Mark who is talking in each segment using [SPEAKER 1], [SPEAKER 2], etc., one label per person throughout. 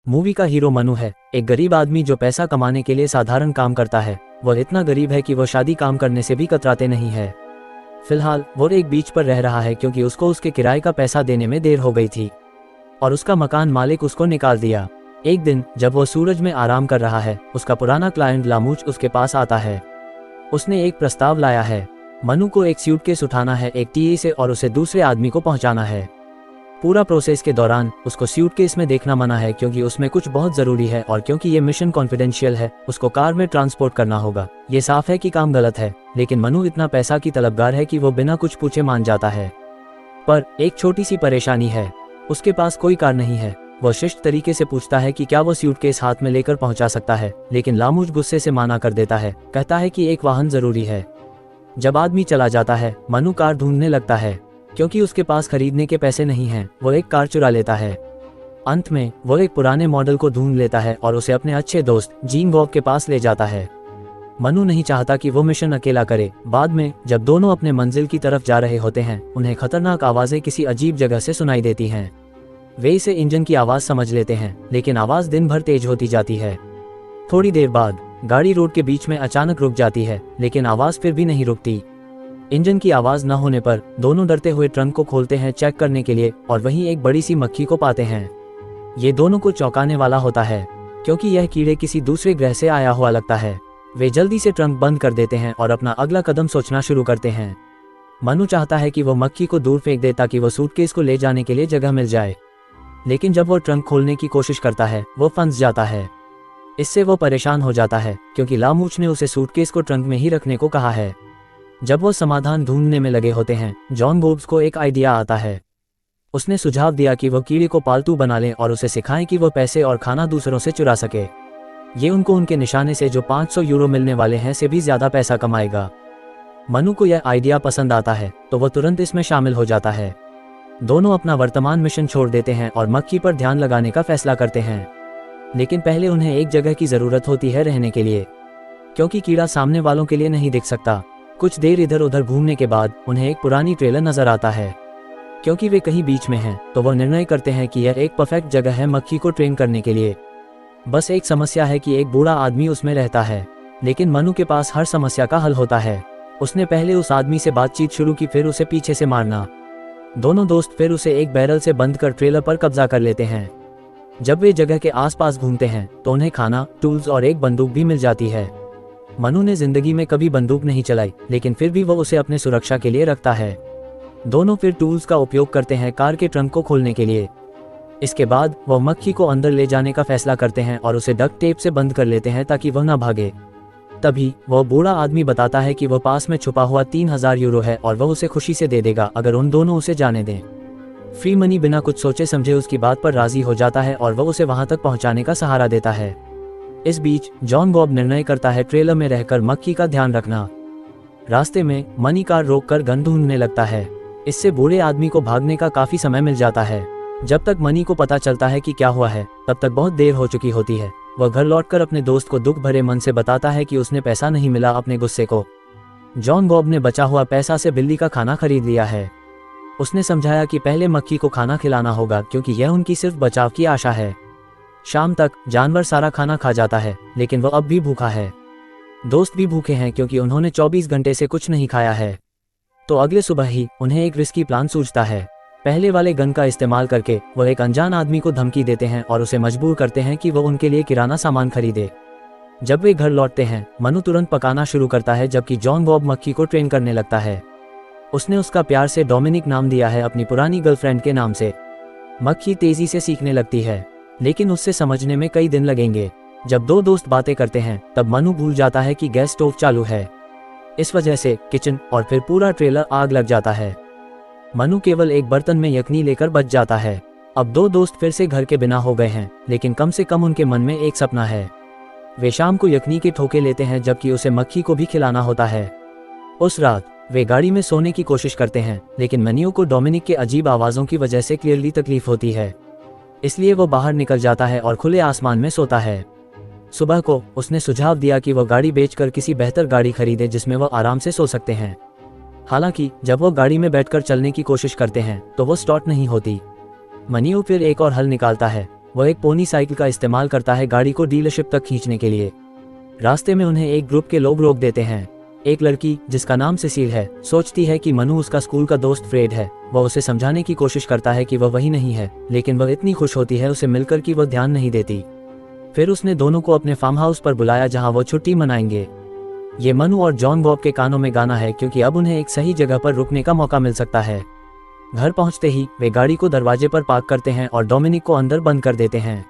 [SPEAKER 1] Movie का hero Manu है, एक गरीब आदमी जो पैसा कमाने के लिए साधारण काम करता है। वह इतना गरीब है कि वह शादी काम करने से भी कतराते नहीं है। फिलहाल वो एक बीच पर रह रहा है क्योंकि उसको उसके किराए का पैसा देने में देर हो गई थी और उसका मकान मालिक उसको निकाल दिया। एक दिन जब वो सूरज में आराम कर रहा है, उसका पुराना क्लाइंट लामूच उसके पास आता है। उसने एक प्रस्ताव लाया है। मनु को एक सूटकेस उठाना है एक टीए से और उसे दूसरे आदमी को पहुंचाना है। पूरा प्रोसेस के दौरान उसको सूटकेस में देखना मना है क्योंकि उसमें कुछ बहुत जरूरी है और क्योंकि ये मिशन कॉन्फिडेंशियल है, उसको कार में ट्रांसपोर्ट करना होगा। ये साफ है कि काम गलत है, लेकिन मनु इतना पैसा की तलबगार है कि वो बिना कुछ पूछे मान जाता है। पर एक छोटी सी परेशानी है, उसके पास कोई कार नहीं है। वह शिष्ट तरीके से पूछता है कि क्या वो सूटकेस हाथ में लेकर पहुंचा सकता है, लेकिन लामूच गुस्से से माना कर देता है, कहता है कि एक वाहन जरूरी है। जब आदमी चला जाता है, मनु कार ढूंढने लगता है। क्योंकि उसके पास खरीदने के पैसे नहीं हैं, वो एक कार चुरा लेता है। अंत में वो एक पुराने मॉडल को ढूंढ लेता है और उसे अपने अच्छे दोस्त जीन बॉब के पास ले जाता है। मनु नहीं चाहता कि वो मिशन अकेला करे। बाद में जब दोनों अपने मंजिल की तरफ जा रहे होते हैं, उन्हें खतरनाक आवाजें किसी अजीब जगह से सुनाई देती हैं। वे इसे इंजन की आवाज समझ लेते हैं, लेकिन आवाज दिन भर तेज होती जाती है। थोड़ी देर बाद गाड़ी रोड के बीच में अचानक रुक जाती है, लेकिन आवाज फिर भी नहीं रुकती। इंजन की आवाज न होने पर दोनों डरते हुए ट्रंक को खोलते हैं चेक करने के लिए और वहीं एक बड़ी सी मक्खी को पाते हैं। ये दोनों को चौंकाने वाला होता है क्योंकि यह कीड़े किसी दूसरे ग्रह से आया हुआ लगता है। वे जल्दी से ट्रंक बंद कर देते हैं और अपना अगला कदम सोचना शुरू करते हैं। मनु चाहता है कि वो मक्खी को दूर फेंक दे ताकि वो सूटकेस को ले जाने के लिए जगह मिल जाए, लेकिन जब वो ट्रंक खोलने की कोशिश करता है, वो फंस जाता है। इससे वो परेशान हो जाता है क्योंकि लामूच ने उसे सूटकेस को ट्रंक में ही रखने को कहा है। जब वो समाधान ढूंढने में लगे होते हैं, जॉन बॉब्स को एक आइडिया आता है। उसने सुझाव दिया कि वो कीड़े को पालतू बना लें और उसे सिखाएं कि वो पैसे और खाना दूसरों से चुरा सके। ये उनको उनके निशाने से जो 500 यूरो मिलने वाले हैं से भी ज्यादा पैसा कमाएगा। मनु को यह आइडिया पसंद आता है तो वो तुरंत इसमें शामिल हो जाता है। दोनों अपना वर्तमान मिशन छोड़ देते हैं और मक्खी पर ध्यान लगाने का फैसला करते हैं, लेकिन पहले उन्हें एक जगह की जरूरत होती है रहने के लिए, क्योंकि कीड़ा सामने वालों के लिए नहीं दिख सकता। कुछ देर इधर उधर घूमने के बाद उन्हें एक पुरानी ट्रेलर नजर आता है। क्योंकि वे कहीं बीच में हैं, तो वह निर्णय करते हैं कि यह एक परफेक्ट जगह है मक्खी को ट्रेन करने के लिए। बस एक समस्या है कि एक बूढ़ा आदमी उसमें रहता है, लेकिन मनु के पास हर समस्या का हल होता है। उसने पहले उस आदमी से बातचीत शुरू की, फिर उसे पीछे से मारना। दोनों दोस्त फिर उसे एक बैरल से बंद कर ट्रेलर पर कब्जा कर लेते हैं। जब वे जगह के आसपास घूमते हैं तो उन्हें खाना, टूल्स और एक बंदूक भी मिल जाती है। मनु ने जिंदगी में कभी बंदूक नहीं चलाई, लेकिन फिर भी वो उसे अपने सुरक्षा के लिए रखता है। दोनों फिर टूल्स का उपयोग करते हैं कार के ट्रंक को खोलने के लिए। इसके बाद वो मक्खी को अंदर ले जाने का फैसला करते हैं और उसे डक्ट टेप से बंद कर लेते हैं ताकि वह न भागे। तभी वह बूढ़ा आदमी बताता है कि वह पास में छुपा हुआ 3000 यूरो है और वह उसे खुशी से दे देगा अगर उन दोनों उसे जाने दें। फ्री मनी बिना कुछ सोचे समझे उसकी बात पर राजी हो जाता है और वह उसे वहां तक पहुंचाने का सहारा देता है। इस बीच जॉन बॉब निर्णय करता है ट्रेलर में रहकर मक्खी का ध्यान रखना। रास्ते में मनी कार रोककर गन ढूंढने लगता है। इससे बूढ़े आदमी को भागने का काफी समय मिल जाता है। जब तक मनी को पता चलता है कि क्या हुआ है, तब तक बहुत देर हो चुकी होती है। वह घर लौटकर अपने दोस्त को दुख भरे मन से बताता है कि उसने पैसा नहीं मिला अपने गुस्से को। जॉन बॉब ने बचा हुआ पैसा से बिल्ली का खाना खरीद लिया है। उसने समझाया कि पहले मक्खी को खाना खिलाना होगा क्योंकि यह उनकी सिर्फ बचाव की आशा है। शाम तक जानवर सारा खाना खा जाता है, लेकिन वह अब भी भूखा है। दोस्त भी भूखे हैं क्योंकि उन्होंने 24 घंटे से कुछ नहीं खाया है। तो अगले सुबह ही उन्हें एक रिस्की प्लान सूझता है। पहले वाले गन का इस्तेमाल करके वह एक अनजान आदमी को धमकी देते हैं और उसे मजबूर करते हैं कि वह उनके लिए किराना सामान खरीदे। जब वे घर लौटते हैं, मनु तुरंत पकाना शुरू करता है जबकि जॉन बॉब मक्खी को ट्रेन करने लगता है। उसने उसका प्यार से डोमिनिक नाम दिया है, अपनी पुरानी गर्लफ्रेंड के नाम से। मक्खी तेजी से सीखने लगती है, लेकिन उससे समझने में कई दिन लगेंगे। जब दो दोस्त बातें करते हैं तब मनु भूल जाता है कि गैस स्टोव चालू है। इस वजह से किचन और फिर पूरा ट्रेलर आग लग जाता है। मनु केवल एक बर्तन में यखनी लेकर बच जाता है। अब दो दोस्त फिर से घर के बिना हो गए हैं, लेकिन कम से कम उनके मन में एक सपना है। वे शाम को यखनी के ठोके लेते हैं जबकि उसे मक्खी को भी खिलाना होता है। उस रात वे गाड़ी में सोने की कोशिश करते हैं, लेकिन मनियो को डोमिनिक के अजीब आवाजों की वजह से क्लियरली तकलीफ होती है। इसलिए वो बाहर निकल जाता है और खुले आसमान में सोता है। सुबह को उसने सुझाव दिया कि वह गाड़ी बेचकर किसी बेहतर गाड़ी खरीदे जिसमें वह आराम से सो सकते हैं। हालांकि जब वो गाड़ी में बैठकर चलने की कोशिश करते हैं तो वो स्टार्ट नहीं होती। मनियो फिर एक और हल निकालता है। वह एक पोनी साइकिल का इस्तेमाल करता है गाड़ी को डीलरशिप तक खींचने के लिए। रास्ते में उन्हें एक ग्रुप के लोग रोक देते हैं। एक लड़की जिसका नाम सेसिल है सोचती है कि मनु उसका स्कूल का दोस्त फ्रेड है। वह उसे समझाने की कोशिश करता है कि वह वही नहीं है, लेकिन वह इतनी खुश होती है उसे मिलकर कि वह ध्यान नहीं देती। फिर उसने दोनों को अपने फार्म हाउस पर बुलाया जहां वो छुट्टी मनाएंगे। ये मनु और जॉन बॉब के कानों में गाना है क्योंकि अब उन्हें एक सही जगह पर रुकने का मौका मिल सकता है। घर पहुंचते ही वे गाड़ी को दरवाजे पर पार्क करते हैं और डोमिनिक को अंदर बंद कर देते हैं।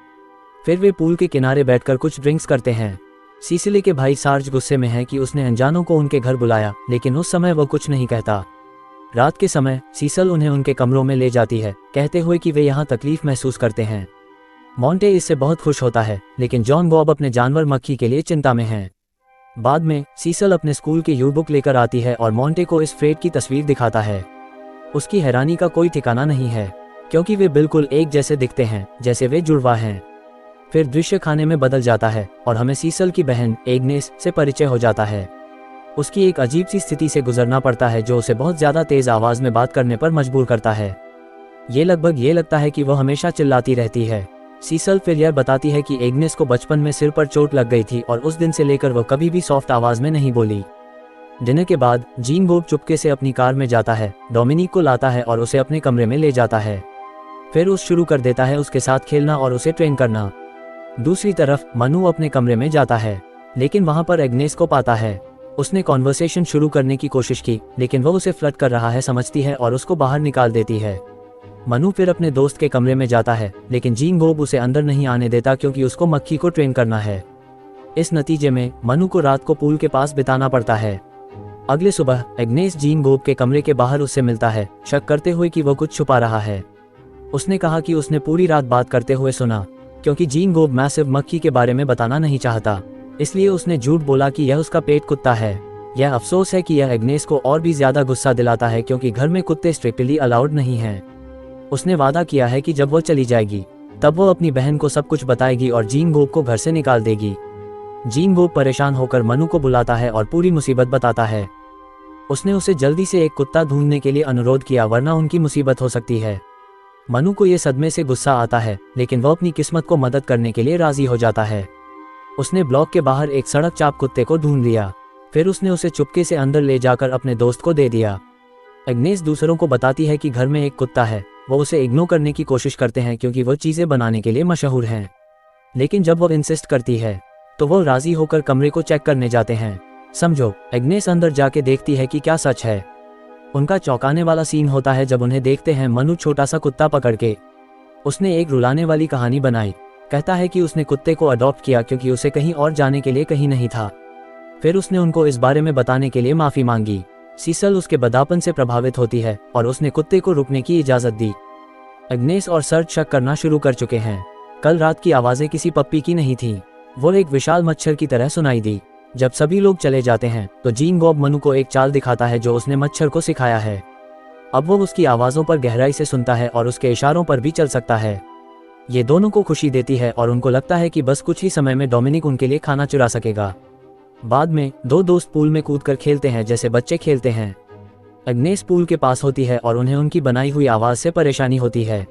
[SPEAKER 1] फिर वे पूल के किनारे बैठकर कुछ ड्रिंक्स करते हैं। सिसिली के भाई सार्ज गुस्से में है कि उसने अनजानों को उनके घर बुलाया, लेकिन उस समय वह कुछ नहीं कहता। रात के समय सीसल उन्हें उनके कमरों में ले जाती है, कहते हुए कि वे यहाँ तकलीफ महसूस करते हैं। मॉन्टे इससे बहुत खुश होता है, लेकिन जॉन बॉब अपने जानवर मक्खी के लिए चिंता में हैं। बाद में सीसल अपने स्कूल की यूबुक लेकर आती है और मॉन्टे को इस फ्रेड की तस्वीर दिखाता है। उसकी हैरानी का कोई ठिकाना नहीं है, क्योंकि वे बिल्कुल एक जैसे दिखते हैं जैसे वे जुड़वा हैं। फिर दृश्य खाने में बदल जाता है और हमें सीसल की बहन एग्नेस से परिचय हो जाता है। उसकी एक अजीब सी स्थिति से गुजरना पड़ता है जो उसे बहुत ज़्यादा तेज़ आवाज़ में बात करने पर मजबूर करता है। ये लगता है कि वह हमेशा चिल्लाती रहती है। सीसल फिर यह बताती है कि एग्नेस को बचपन में सिर पर चोट लग गई थी और उस दिन से लेकर वह कभी भी सॉफ्ट आवाज़ में नहीं बोली। डिनर के बाद जीन बॉब चुपके से अपनी कार में जाता है, डोमिनिक को लाता है और उसे अपने कमरे में ले जाता है। फिर उस शुरू कर देता है उसके साथ खेलना और उसे ट्रेन करना। दूसरी तरफ मनु अपने कमरे में जाता है, लेकिन वहां पर एग्नेस को पाता है। उसने कॉन्वर्सेशन शुरू करने की कोशिश की, लेकिन वह उसे फ्लर्ट कर रहा है समझती है और उसको बाहर निकाल देती है। मनु फिर अपने दोस्त के कमरे में जाता है, लेकिन जीन बॉब उसे अंदर नहीं आने देता क्योंकि उसको मक्खी को ट्रेन करना है। इस नतीजे में मनु को रात को पूल के पास बिताना पड़ता है। अगले सुबह एग्नेस जीन बॉब के कमरे के बाहर उससे मिलता है, शक करते हुए कि वह कुछ छुपा रहा है। उसने कहा कि उसने पूरी रात बात करते हुए सुना, क्योंकि जीन बॉब मैसिव मक्खी के बारे में बताना नहीं चाहता, इसलिए उसने झूठ बोला कि यह उसका पेट कुत्ता है। यह अफसोस है कि यह एग्नेस को और भी ज्यादा गुस्सा दिलाता है क्योंकि घर में कुत्ते स्ट्रिक्टली अलाउड नहीं हैं। उसने वादा किया है कि जब वो चली जाएगी तब वो अपनी बहन को सब कुछ बताएगी और जीन बॉब को घर से निकाल देगी। जीन बॉब परेशान होकर मनु को बुलाता है और पूरी मुसीबत बताता है। उसने उसे जल्दी से एक कुत्ता ढूंढने के लिए अनुरोध किया, वरना उनकी मुसीबत हो सकती है। मनु को ये सदमे से गुस्सा आता है, लेकिन वह अपनी किस्मत को मदद करने के लिए राजी हो जाता है। उसने ब्लॉक के बाहर एक सड़क चाप कुत्ते को ढूंढ लिया। फिर उसने उसे चुपके से अंदर ले जाकर अपने दोस्त को दे दिया। एग्नेस दूसरों को बताती है कि घर में एक कुत्ता है। वो उसे इग्नोर करने की कोशिश करते हैं क्योंकि वो चीज़ें बनाने के लिए मशहूर हैं, लेकिन जब वो इंसिस्ट करती है तो वो राजी होकर कमरे को चेक करने जाते हैं। समझो, एग्नेस अंदर जाके देखती है कि क्या सच है। उनका चौंकाने वाला सीन होता है जब उन्हें देखते हैं मनु छोटा सा कुत्ता पकड़ के। उसने एक रुलाने वाली कहानी बनाई, कहता है कि उसने कुत्ते को अडॉप्ट किया क्योंकि उसे कहीं और जाने के लिए कहीं नहीं था। फिर उसने उनको इस बारे में बताने के लिए माफ़ी मांगी। सीसल उसके बदापन से प्रभावित होती है और उसने कुत्ते को रुकने की इजाज़त दी। एग्नेस और सर्ज शक करना शुरू कर चुके हैं। कल रात की आवाज़ें किसी पप्पी की नहीं थी, वो एक विशाल मच्छर की तरह सुनाई दी। जब सभी लोग चले जाते हैं तो जीन बॉब मनु को एक चाल दिखाता है जो उसने मच्छर को सिखाया है। अब वो उसकी आवाज़ों पर गहराई से सुनता है और उसके इशारों पर भी चल सकता है। ये दोनों को खुशी देती है और उनको लगता है कि बस कुछ ही समय में डोमिनिक उनके लिए खाना चुरा सकेगा। बाद में दो दोस्त पूल में कूदकर खेलते हैं जैसे बच्चे खेलते हैं। एग्नेस पूल के पास होती है और उन्हें उनकी बनाई हुई आवाज़ से परेशानी होती है।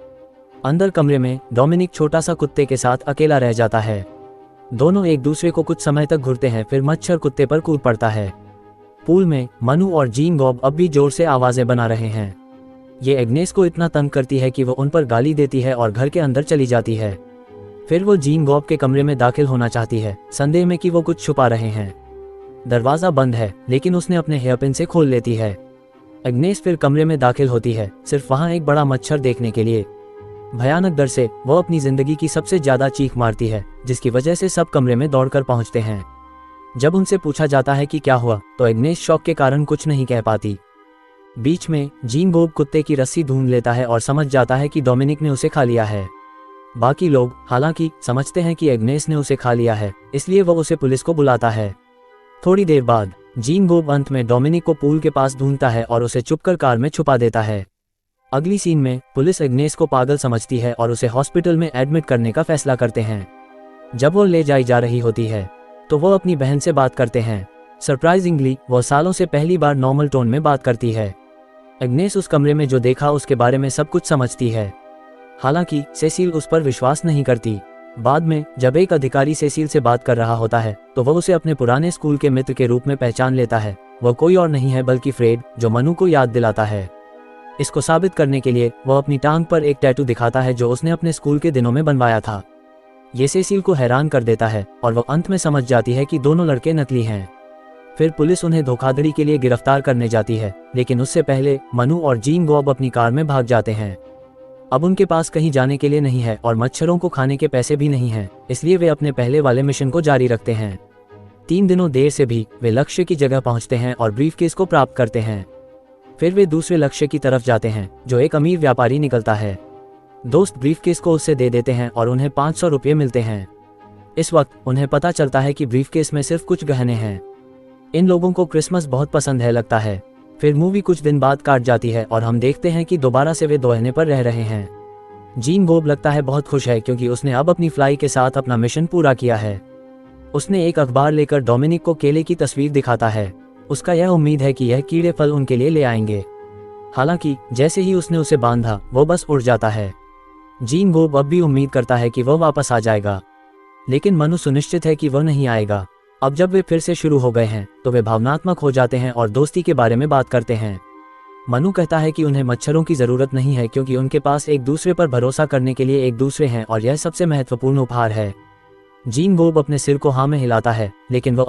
[SPEAKER 1] अंदर कमरे में डोमिनिक छोटा सा कुत्ते के साथ अकेला रह जाता है। दोनों एक दूसरे को कुछ समय तक घूरते हैं, फिर मच्छर कुत्ते पर कूद पड़ता है। पूल में मनु और जीन बॉब अब भी जोर से आवाज़ें बना रहे हैं। ये एग्नेस को इतना तंग करती है कि वो उन पर गाली देती है और घर के अंदर चली जाती है। फिर वो जीन बॉब के कमरे में दाखिल होना चाहती है, संदेह में कि वो कुछ छुपा रहे हैं। दरवाज़ा बंद है, लेकिन उसने अपने हेयरपिन से खोल लेती है। एग्नेस फिर कमरे में दाखिल होती है, सिर्फ वहाँ एक बड़ा मच्छर देखने के लिए। भयानक डर से वो अपनी जिंदगी की सबसे ज्यादा चीख मारती है, जिसकी वजह से सब कमरे में दौड़कर पहुंचते हैं। जब उनसे पूछा जाता है कि क्या हुआ, तो एग्नेस शॉक के कारण कुछ नहीं कह पाती। बीच में जीन बॉब कुत्ते की रस्सी ढूंढ लेता है और समझ जाता है कि डोमिनिक ने उसे खा लिया है। बाकी लोग हालांकि समझते हैं कि एग्नेस ने उसे खा लिया है, इसलिए वो उसे पुलिस को बुलाता है। थोड़ी देर बाद जीन बॉब अंत में डोमिनिक को पूल के पास ढूंढता है और उसे चुपकर कार में छुपा देता है। अगली सीन में पुलिस एग्नेस को पागल समझती है और उसे हॉस्पिटल में एडमिट करने का फैसला करते हैं। जब वो ले जाई जा रही होती है तो वो अपनी बहन से बात करते हैं। सरप्राइजिंगली वो सालों से पहली बार नॉर्मल टोन में बात करती है। एग्नेस उस कमरे में जो देखा उसके बारे में सब कुछ समझती है। हालांकि सेसिल उस पर विश्वास नहीं करती। बाद में जब एक अधिकारी सेसिल से बात कर रहा होता है तो वह उसे अपने पुराने स्कूल के मित्र के रूप में पहचान लेता है। वह कोई और नहीं है बल्कि फ्रेड, जो मनु को याद दिलाता है। इसको साबित करने के लिए वह अपनी टांग पर एक टैटू दिखाता है जो उसने अपने स्कूल के दिनों में बनवाया था। ये सेसिल को हैरान कर देता है और वह अंत में समझ जाती है कि दोनों लड़के नकली हैं। फिर पुलिस उन्हें धोखाधड़ी के लिए गिरफ्तार करने जाती है, लेकिन उससे पहले मनु और जीन बॉब अपनी कार में भाग जाते हैं। अब उनके पास कहीं जाने के लिए नहीं है और मच्छरों को खाने के पैसे भी नहीं हैं, इसलिए वे अपने पहले वाले मिशन को जारी रखते हैं। 3 दिनों देर से भी वे लक्ष्य की जगह पहुंचते हैं और ब्रीफकेस को प्राप्त करते हैं। फिर वे दूसरे लक्ष्य की तरफ जाते हैं, जो एक अमीर व्यापारी निकलता है। दोस्त ब्रीफकेस को उससे दे देते हैं और उन्हें 500 रुपये मिलते हैं। इस वक्त उन्हें पता चलता है कि ब्रीफकेस में सिर्फ कुछ गहने हैं। इन लोगों को क्रिसमस बहुत पसंद है लगता है। फिर मूवी कुछ दिन बाद काट जाती है और हम देखते हैं कि दोबारा से वे दोहने पर रह रहे हैं। जीन बॉब लगता है बहुत खुश है क्योंकि उसने अब अपनी फ्लाई के साथ अपना मिशन पूरा किया है। उसने एक अखबार लेकर डोमिनिक को केले की तस्वीर दिखाता है। उसका यह उम्मीद है कि यह कीड़े फल उनके लिए ले आएंगे। हालांकि जैसे ही उसने उसे बांधा वो बस उड़ जाता है। जीन बॉब अब भी उम्मीद करता है कि वह वापस आ जाएगा, लेकिन मनु सुनिश्चित है कि वह नहीं आएगा। अब जब वे फिर से शुरू हो गए हैं तो वे भावनात्मक हो जाते हैं और दोस्ती के बारे में बात करते हैं। मनु कहता है कि उन्हें मच्छरों की जरूरत नहीं है क्योंकि उनके पास एक दूसरे पर भरोसा करने के लिए एक दूसरे हैं और यह सबसे महत्वपूर्ण उपहार है। जीन बॉब अपने सिर को हाँ में हिलाता है, लेकिन वह अब